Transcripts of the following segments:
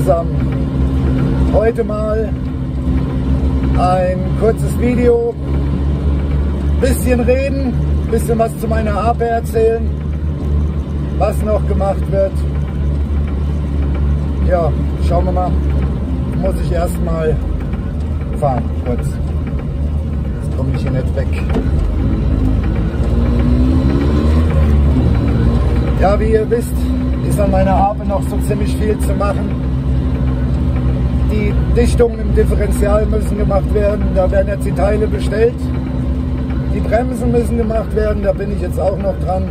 zusammen. Heute mal ein kurzes Video, bisschen reden, bisschen was zu meiner Ape erzählen, was noch gemacht wird. Ja, schauen wir mal. Muss ich erstmal fahren, kurz. Jetzt komme ich hier nicht weg. Ja, wie ihr wisst, ist an meiner Ape noch so ziemlich viel zu machen. Die Dichtungen im Differential müssen gemacht werden, da werden jetzt die Teile bestellt. Die Bremsen müssen gemacht werden, da bin ich jetzt auch noch dran.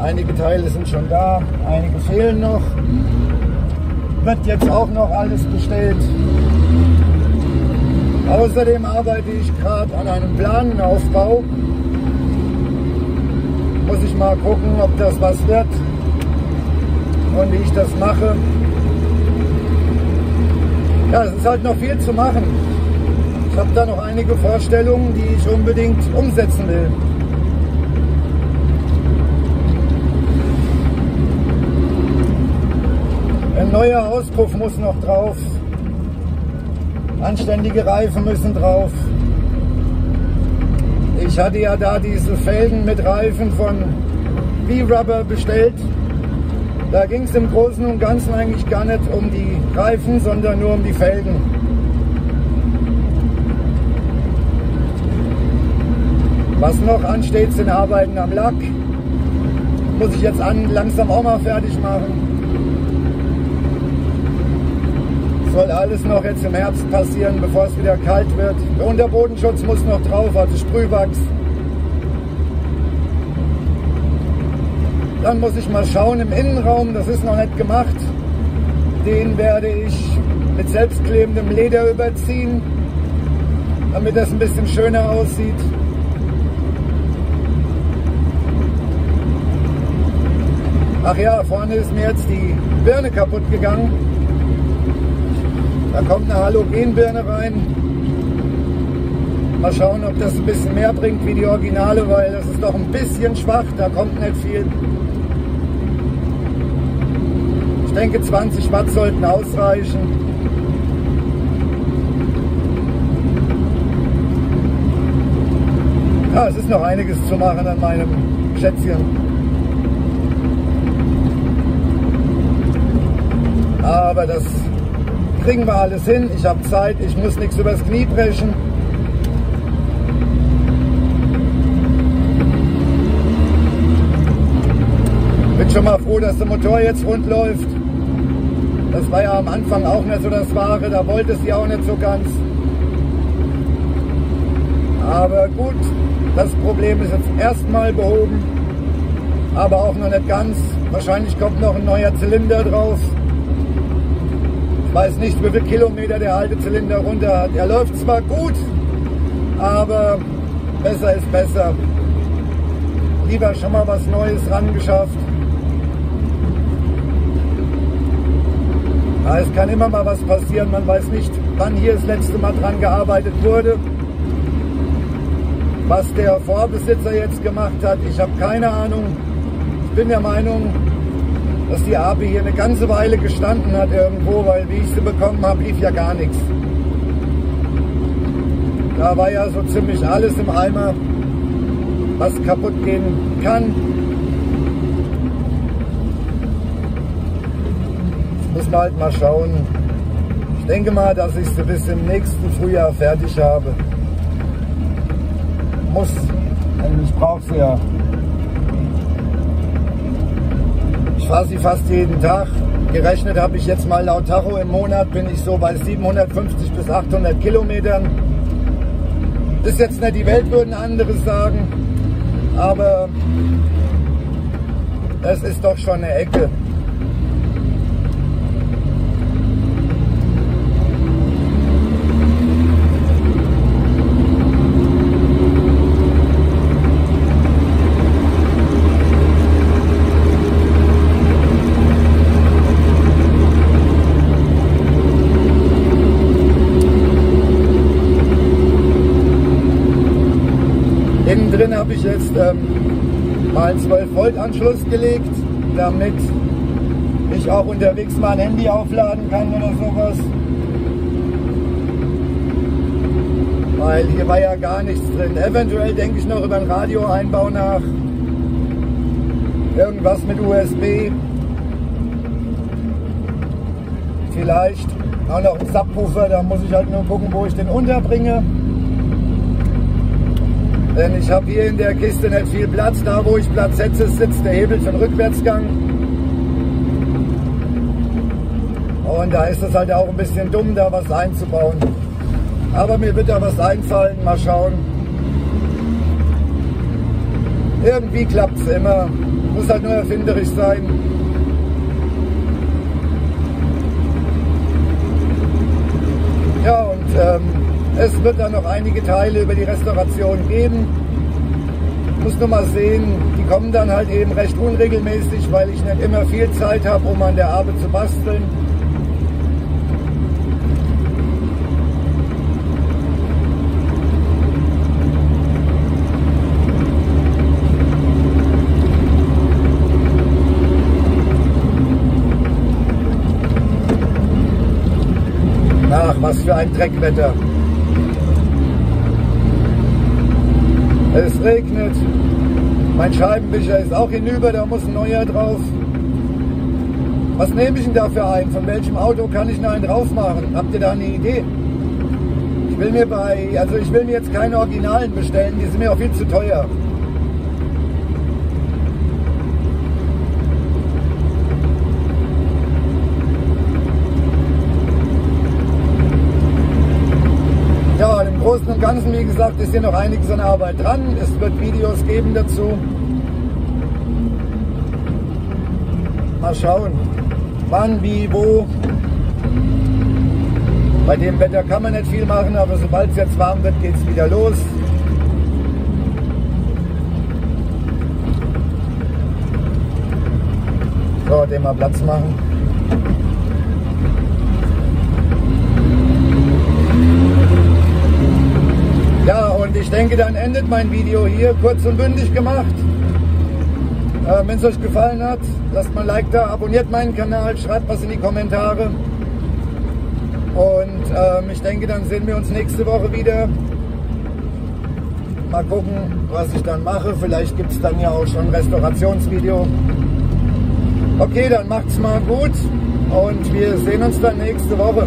Einige Teile sind schon da, einige fehlen noch. Wird jetzt auch noch alles bestellt. Außerdem arbeite ich gerade an einem Planenaufbau. Muss ich mal gucken, ob das was wird und wie ich das mache. Ja, es ist halt noch viel zu machen. Ich habe da noch einige Vorstellungen, die ich unbedingt umsetzen will. Ein neuer Auspuff muss noch drauf. Anständige Reifen müssen drauf. Ich hatte ja da diese Felgen mit Reifen von V-Rubber bestellt. Da ging es im Großen und Ganzen eigentlich gar nicht um die Reifen, sondern nur um die Felgen. Was noch ansteht, sind Arbeiten am Lack. Muss ich jetzt langsam auch mal fertig machen. Soll alles noch jetzt im Herbst passieren, bevor es wieder kalt wird. Der Unterbodenschutz muss noch drauf, also Sprühwachs. Dann muss ich mal schauen im Innenraum, das ist noch nicht gemacht. Den werde ich mit selbstklebendem Leder überziehen, damit das ein bisschen schöner aussieht. Ach ja, vorne ist mir jetzt die Birne kaputt gegangen. Da kommt eine Halogenbirne rein. Mal schauen, ob das ein bisschen mehr bringt wie die Originale, weil das ist doch ein bisschen schwach, da kommt nicht viel. Ich denke 20 Watt sollten ausreichen. Ja, es ist noch einiges zu machen an meinem Schätzchen. Aber das kriegen wir alles hin. Ich habe Zeit, ich muss nichts übers Knie brechen. Bin schon mal froh, dass der Motor jetzt rund läuft. Das war ja am Anfang auch nicht so das Wahre, da wollte sie auch nicht so ganz. Aber gut, das Problem ist jetzt erstmal behoben, aber auch noch nicht ganz. Wahrscheinlich kommt noch ein neuer Zylinder drauf. Ich weiß nicht, wie viele Kilometer der alte Zylinder runter hat. Er läuft zwar gut, aber besser ist besser. Lieber schon mal was Neues rangeschafft. Ja, es kann immer mal was passieren. Man weiß nicht, wann hier das letzte Mal dran gearbeitet wurde. Was der Vorbesitzer jetzt gemacht hat, ich habe keine Ahnung. Ich bin der Meinung, dass die Ape hier eine ganze Weile gestanden hat irgendwo, weil wie ich sie bekommen habe, lief ja gar nichts. Da war ja so ziemlich alles im Eimer, was kaputt gehen kann. Jetzt muss man halt mal schauen. Ich denke mal, dass ich sie bis im nächsten Frühjahr fertig habe. Muss, denn ich brauche sie ja. Ich fahre sie fast jeden Tag. Gerechnet habe ich jetzt mal laut Tacho im Monat, bin ich so bei 750 bis 800 Kilometern. Das ist jetzt nicht die Welt, würden andere sagen, aber es ist doch schon eine Ecke. Innen drin habe ich jetzt mal einen 12 Volt Anschluss gelegt, damit ich auch unterwegs mal ein Handy aufladen kann oder sowas. Weil hier war ja gar nichts drin. Eventuell denke ich noch über einen Radioeinbau nach. Irgendwas mit USB. Vielleicht auch noch ein Subwoofer, da muss ich halt nur gucken, wo ich den unterbringe. Denn ich habe hier in der Kiste nicht viel Platz. Da wo ich Platz setze, sitzt der Hebel für den Rückwärtsgang. Und da ist es halt auch ein bisschen dumm, da was einzubauen. Aber mir wird da was einfallen, mal schauen. Irgendwie klappt es immer. Muss halt nur erfinderisch sein. Ja, und es wird dann noch einige Teile über die Restauration geben. Muss nur mal sehen, die kommen dann halt eben recht unregelmäßig, weil ich nicht immer viel Zeit habe, um an der Arbeit zu basteln. Ach, was für ein Dreckwetter. Es regnet. Mein Scheibenwischer ist auch hinüber, da muss ein neuer drauf. Was nehme ich denn dafür ein? Von welchem Auto kann ich denn einen drauf machen? Habt ihr da eine Idee? Ich will mir jetzt keine Originalen bestellen, die sind mir auch viel zu teuer. Ja, im Großen und Ganzen, wie gesagt, ist hier noch einiges an Arbeit dran. Es wird Videos geben dazu. Mal schauen, wann, wie, wo. Bei dem Wetter kann man nicht viel machen, aber sobald es jetzt warm wird, geht es wieder los. So, den mal Platz machen. Ja, und ich denke, dann endet mein Video hier, kurz und bündig gemacht. Wenn es euch gefallen hat, lasst mal ein Like da, abonniert meinen Kanal, schreibt was in die Kommentare. Und ich denke, dann sehen wir uns nächste Woche wieder. Mal gucken, was ich dann mache. Vielleicht gibt es dann ja auch schon ein Restaurationsvideo. Okay, dann macht's mal gut und wir sehen uns dann nächste Woche.